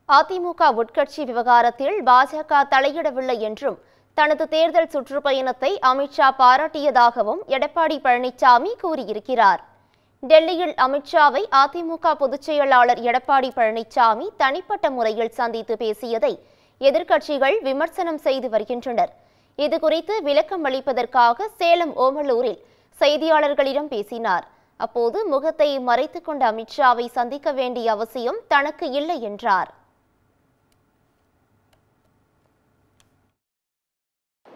அதிமுக உட்கட்சி விவகாரத்தில் பாஜக தலையிடவில்லை என்றும் தனது தேர்தல் சுற்றுப்பயணத்தை அமித்ஷா பாராட்டியதாகவும் எடப்பாடி பழனிசாமி கூறியிருக்கிறார். டெல்லியில் அமித்ஷாவை அதிமுக பொதுச் செயலாளர் எடப்பாடி பழனிசாமி தனிப்பட்ட முறையில் சந்தித்து பேசியதை எதிர்க்கட்சிகள் விமர்சனம் செய்து வருகின்றனர். இதுகுறித்து விளக்கம் அளிப்பதற்காக சேலம் ஓமலூரில் செய்தியாளர்களிடம் பேசினார். அப்போது முகத்தை மறைத்துக் கொண்ட அமித்ஷாவை சந்திக்க வேண்டிய அவசியம் தனக்கு இல்லை என்றார்.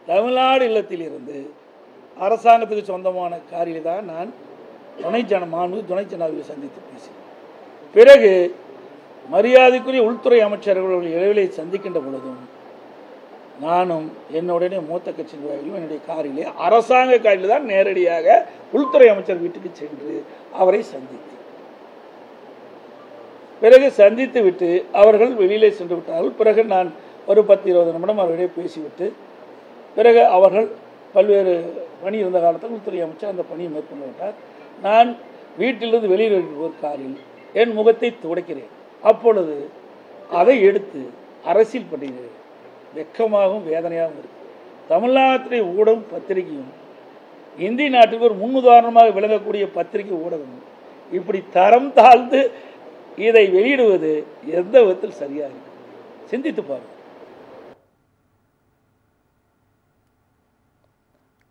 தமிழ்நாடு இல்லத்திலிருந்து அரசாங்கத்துக்கு சொந்தமான காரில் தான் நான் துணை ஜனாதிபதியை சந்தித்து பேசினேன். பிறகு மரியாதைக்குரிய உள்துறை அமைச்சர்கள் இடைவெளியை சந்திக்கின்ற பொழுதும் நானும் என்னுடைய மூத்த கட்சி நிர்வாகிகளும் என்னுடைய காரிலே அரசாங்க காரில் தான் நேரடியாக உள்துறை அமைச்சர் வீட்டுக்கு சென்று அவரை சந்தித்தேன். பிறகு சந்தித்து விட்டு அவர்கள் வெளியிலே சென்று விட்டார்கள். பிறகு நான் ஒரு 10-20 நிமிடம் அவர்களிடையே பேசிவிட்டு பிறகு அவர்கள் பல்வேறு பணி இருந்த காலத்தில் உள்துறை அமைச்சர் அந்த பணியை மேற்கொண்டு விட்டார். நான் வீட்டிலிருந்து வெளியில் ஒரு காரில் என் முகத்தை துடைக்கிறேன். அப்பொழுது அதை எடுத்து அரசியல் பண்ணுகிறேன். வெக்கமாகவும் வேதனையாகவும் இருக்கு. தமிழ்நாட்டிலே ஊடகம் பத்திரிகையும் இந்திய நாட்டுக்கு ஒரு முன்னுதாரணமாக விளங்கக்கூடிய பத்திரிகை ஊடகமும் இப்படி தரம் தாழ்ந்து இதை வெளியிடுவது எந்த விதத்தில் சரியாக இருக்கு? சிந்தித்து பாருங்கள்.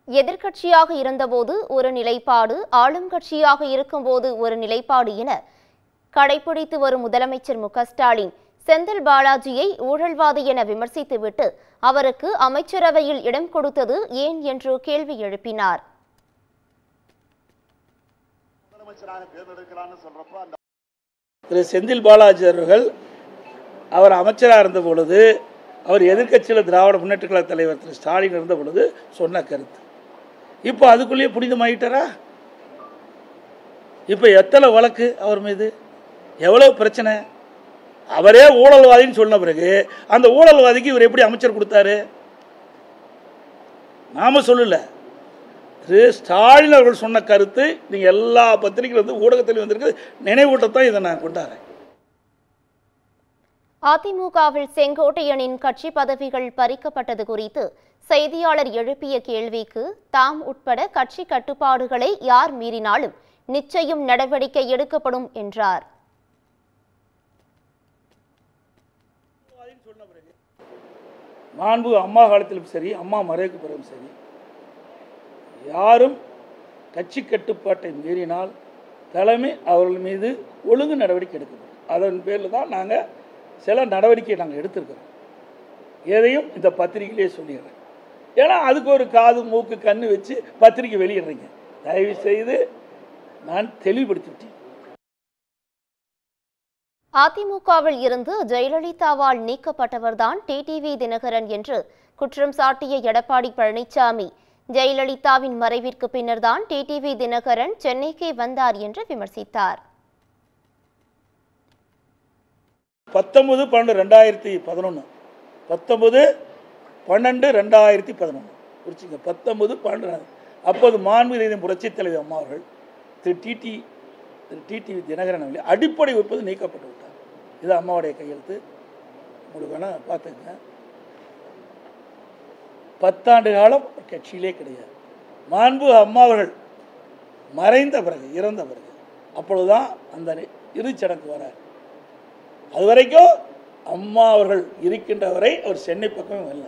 எதிர்க்கட்சியாக இருந்தபோது ஒரு நிலைப்பாடு, ஆளும் கட்சியாக இருக்கும்போது ஒரு நிலைப்பாடு என கடைபிடித்து வரும் முதலமைச்சர் மு க ஸ்டாலின் செந்தில் பாலாஜியை ஊழல்வாதி என விமர்சித்துவிட்டு அவருக்கு அமைச்சரவையில் இடம் கொடுத்தது ஏன் என்று கேள்வி எழுப்பினார். திரு செந்தில் பாலாஜி அவர்கள் அவர் அமைச்சராக இருந்த பொழுது, அவர் எதிர்க்கட்சியில் திராவிட முன்னேற்ற கழக தலைவர் திரு ஸ்டாலின் இருந்த பொழுது சொன்ன கருத்து இப்போ அதுக்குள்ளேயே புனிதமாயிட்டாரா? இப்போ எத்தனை வழக்கு அவர் மீது, எவ்வளவு பிரச்சனை? அவரே ஊழல்வாதின்னு சொன்ன பிறகு அந்த ஊழல்வாதிக்கு இவர் எப்படி அமைச்சர் கொடுத்தாரு? நாம சொல்லல, திரு ஸ்டாலின் அவர்கள் சொன்ன கருத்து நீங்க எல்லா பத்திரிகைகள் வந்து ஊடகத்திலும் வந்திருக்கு. நினைவூட்டத்தான் இதை நான் கொண்டாடுறேன். அதிமுகவில் செங்கோட்டையனின் கட்சி பதவிகள் பறிக்கப்பட்டது குறித்து செய்தியாளர் எழுப்பிய கேள்விக்கு தாம் உட்பட கட்சி கட்டுப்பாடுகளை யார் மீறினாலும் நிச்சயம் நடவடிக்கை எடுக்கப்படும் என்றார். மாண்பு அம்மா காலத்திலும் சரி, அம்மா மறைவுக்கு பிறகும் சரி, யாரும் கட்சி கட்டுப்பாட்டை மீறினால் தலைமை அவர்கள் மீது ஒழுங்கு நடவடிக்கை எடுக்கப்படும். அதன் பேரில் தான் நாங்கள் சில நடவடிக்கையை நாங்கள் எடுத்திருக்கிறோம். எதையும் இந்த பத்திரிகையிலே சொல்லிடுறேன். ஏன்னா அதுக்கு ஒரு காது மூக்கு கண்ணு வச்சு பத்திரிகை வெளியிடுறீங்க. தயவு செய்து நான் தெளிவுபடுத்திவிட்டேன். அதிமுகவில் இருந்து ஜெயலலிதாவால் நீக்கப்பட்டவர்தான் டிடிவி தினகரன் என்று குற்றம் சாட்டிய எடப்பாடி பழனிசாமி ஜெயலலிதாவின் மறைவிற்கு பின்னர்தான் டிடிவி தினகரன் சென்னைக்கு வந்தார் என்று விமர்சித்தார். 19/12/2011 19/12/2011 குறிச்சிங்க. 19/12 அப்போது மாண்புமிகு புரட்சித் தலைவர் அம்மா அவர்கள் திரு டிடிவி தினகரன் அவர்கள் அடிப்படை உறுப்பு நீக்கப்பட்டு விட்டார். இது அம்மாவுடைய கையெழுத்து. உங்களுக்கு வேணா பார்த்துங்க. 10 ஆண்டு காலம் கட்சியிலே கிடையாது. மாண்பு அம்மா அவர்கள் மறைந்த பிறகு, இறந்த பிறகு, அப்பொழுதுதான் அந்த இறுதிச்சடங்கு வரார். அது வரைக்கும் அம்மா அவர்கள் இருக்கின்ற வரை அவர் சென்னை பக்கமே வரல.